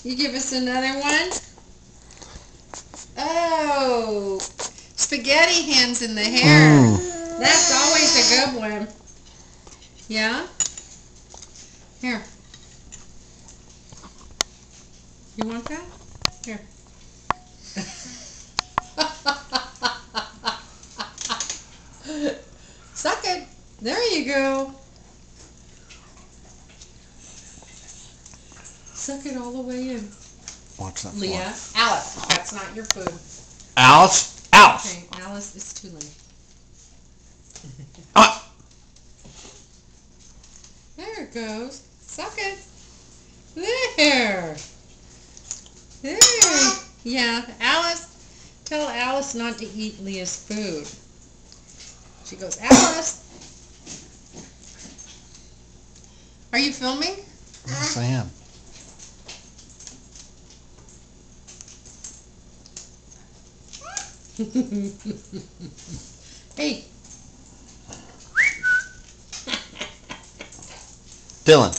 You give us another one? Oh, spaghetti hands in the hair. That's always a good one. Yeah? Here. You want that? Here. Suck it. There you go. Suck it all the way in. Watch that. Leah. Alice, that's not your food. Alice. Alice. Okay, Alice, it's too late. There it goes. Suck it. There. There. Yeah, Alice. Tell Alice not to eat Leah's food. She goes, Alice. Are you filming? Yes, I am. Hey. Dylan.